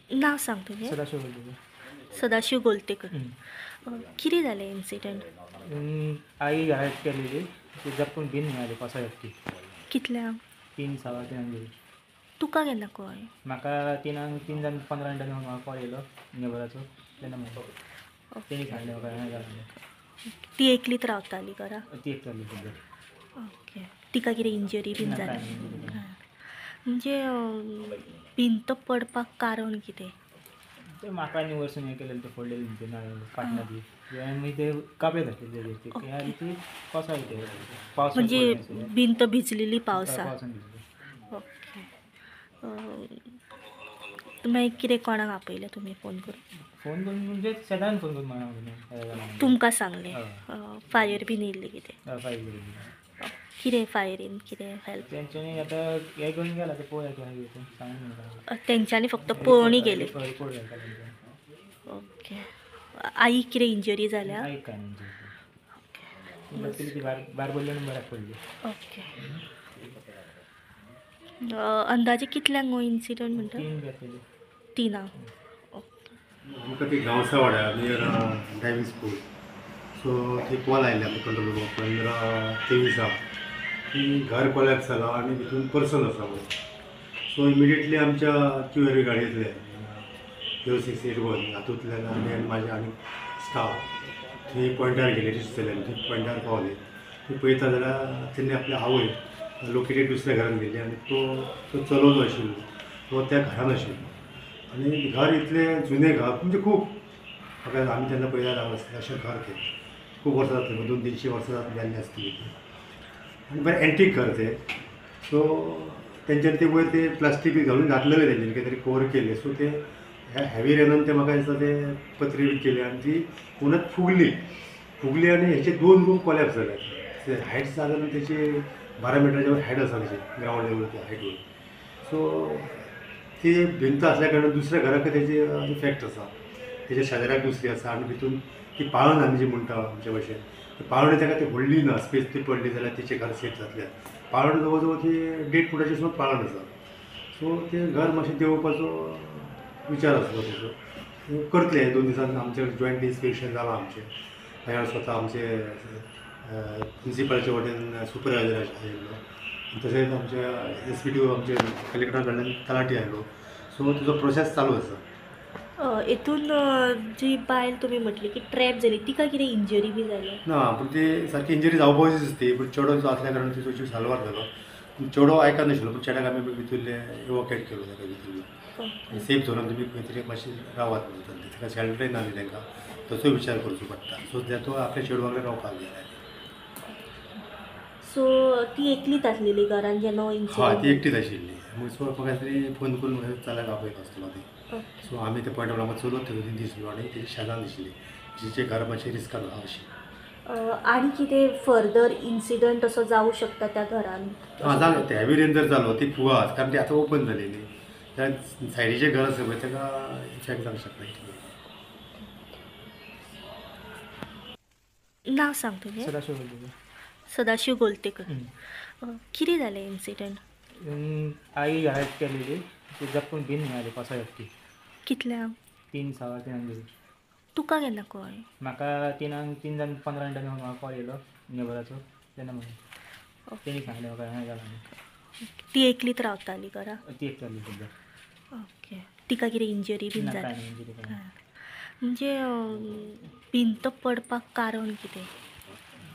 नाव सांग तुझें. सदाशिव बोलतो. सदाशिव गोलतेकर. कितें जालें इन्सिडंट? आई घरात केलेली ती जपून बीन मिळाली पावसाळ्यात ती कितल्यांक? 3 सवा 3 गेली. तुका केन्ना कळ्ळें? म्हाका 3 जावन 15 मिनटांनी म्हाका कॉल येयलो नेबराचो. तेन्ना म्हाका तेणी सांगलें म्हाका हें जालें. ती एकलीच रावताली घरा? ती एकटाली सद्या. ओके. तिका कितें इंजरी बीन ना, जाली? कांय नाही, हां. म्हणजे भिंत पडपाक कारण कितें? ते म्हाका आनी वरसून हें केलेलें ते फोडलेलें ते फाटना ती आनी ते कापे घातलेले ते ओके. आनी ती कोसाय ते पावसाक म्हणजे पडलें भिंत भिजलेली पावसाक? पावसान भिजलें. ओके. मागीर कितें कोणाक आपयलें तुमी फोन करून? फोन करून म्हणजे शेजाऱ्यान फोन करून म्हणून तुमकां सांगलें? हय. फायर बीन येयल्ली कितें? फायल केलेली. कितें फायरीन कितें हेल्प? तेंच्यांनी आतां हें घेवन गेला ते पळोवया कितें आहा तें सांगून म्हणटा. तेंच्यांनी फक्त पळोवणी गेली? रिपोर्ट घालता तेंच्यानी. ओके. आईक कितें इंजरी जाल्या? आईक कांय म्हणजे ओके. बसली ती भायर पडली आनी बऱ्याक पडली. ओके. अंदाजे कितल्यांक हो इन्सिडंट म्हणटा? 3 घेतलेली. 3 ओके. आमकां ती गांवसावाड्या नियर ड्रायव्हिंग स्कूल सो थंय कॉल आयिल्ले आमकां कंट्रोल रूम 15-23 की घर कोलॅप्स जालां आनी भितून पर्सन आसा म्हणून. सो इमिडिएटली आमच्या क्यूआरवी गाडयेंतले 0681 हातूंतल्यान आनी म्हाजे आनी स्टाफ थंय पॉयंटार गेले रिच जाले आनी थंय पॉयंटार पावले. थंय पळयता जाल्यार तेणी आपल्या आवय लोकेटेड दुसऱ्या घरान गेल्ली आनी तो चलोवचो आशिल्लो तो त्या घरान आशिल्लो. आनी घर इतलें जुनें घर म्हणजे खूब म्हाका आमी तेन्ना पयल्या ल्हान आसतना अशें घर तें खूब वर्सां जातलीं 200-300 वर्सां जाल्लीं आसतलीं आनी बरें एंटीक घर तें. सो तेंच्यांनी ते वयर ते प्लास्टीक बी घालून घातलेलें तेंच्यांनी कितें तरी कवर केल्लें. सो ते हॅवी रेनान ते म्हाका दिसता ते पत्री बी केली आनी ती पुनत फुगली आनी हेचे 2 रूम कोलॅप्स जाले. ते हायट जाता न्हू तेची 12 मिटराच्या वयर हायट आसा तेची ग्रावंड लेवल त्या हायट वयर. सो ती भिंत असल्या कारणान दुसऱ्या घराक तेजी इफेक्ट आसा. तेच्या शेजाऱ्याक दुसरी आसा आनी भितून ती पाळण आमी जी म्हणटा आमचे भशेन ती पाळण ताका ती व्हडली ना स्पेस ती पडली जाल्यार तिचें घर सेफ जातलें. पाळण जवळ जवळ ती 1.5 फुटाची सुद्दां पाळण आसा. सो ते घर मातशें देंवोवपाचो विचार आसलो तेजो करतले 2 दिसान आमचे जॉयंट इन्स्पेक्शन जालां आमचें. हांवें स्वता आमचे प्रिंसिपलाच्या वटेन सुपरवायझर आशिल्लो तशेंच आमच्या SPDO आमचे कलेक्टरा कडल्यान तलाटी आयलो. सो तुजो प्रोसेस चालू आसा. हेतून जी बायल तुमी म्हटली की ट्रॅप जाली तिका कितें इंजरी बी जाली? ना पूण ती सारकी इंजरी जावपाचीच दिसती पूण चेडो जो आसल्या कारणान तिचो जीव साल्वार जालो. पूण चेडो आयकनाशिल्लो पूण चेड्याक आमी भितरले इवोकेट केलो ताका भितरलो. सेफ झोनान तुमी खंय तरी मातशी रावात म्हणटाली ताका शेल्टरय ना न्ही तांकां तसो विचार करचो पडटा. सो तो आपल्या चेडवा कडेन रावपाक गेला. सो ती एकलीच आसलेली घरान जेन्ना हय ती इन्सिडंट? एकटीच आशिल्ली. सो म्हाका तरी फोन करून चल्याक आपयलो आसतलो ती. सो आमी ते पॉयंटार आमकां चलत थंय दिसलो आनी तेजी शेजान दिसली जिचे घर मातशें रिस्कान आहा अशी. आनी कितें फर्दर इन्सिडंट असो जावं शकता त्या घरान? जालें ते हॅवी रेन जर जालो ती फुगात कारण ती आतां ओपन जाली न्ही त्या सायडीचें घर आसा पळय ताका इफेक्ट जावंक शकता. नाव सांग तुजें. सदाशिव बोलतो. सदाशिव गोलतेकर. कितें जालें इन्सिडंट? आई घरात केलेली ती जपून बीन मिळाली पावसाळ्यात ती कितल्यांक? 3 सवा 3 गेली. तुका केन्ना कळ्ळें? म्हाका 3 जावन 15 मिनटांनी म्हाका कॉल येयलो नेबराचो. तेन्ना म्हाका तेणी सांगलें म्हाका हें जालां. ती एकलीच रावताली घरा? ती एकटाली सद्या. ओके. तिका कितें इंजरी बीन ना, जाली? कांय नाही, इंजरी कांय नाही. म्हणजे भिंत पडपाक कारण कितें?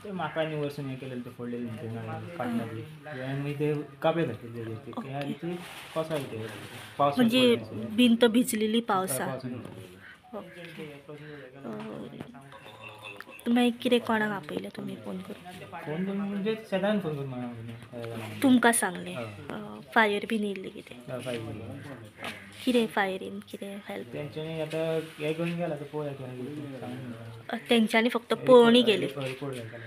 ते म्हाका आनी वरसून हें केलेलें ते फोडलेलें ते फाटना ती आनी ते कापे घातलेले ते आनी ती कोसाय ते पावसाक म्हणजे पडलें. भिंत भिजलेली पावसाक? पावसान मागीर कितें कोणाक आपयलें तुमी फोन करून? फोन करून म्हणजे शेजाऱ्यान फोन करून म्हणून तुमकां सांगलें? फायर बीन येयल्ली कितें? फायल केली. कितें फायरीन कितें हेल्प? तेंच्यांनी आतां हें घेवन गेला ते पळोवया कितें आहा तें सांगून म्हणटा. तेंच्यांनी फक्त पळोवणी गेली? रिपोर्ट घालता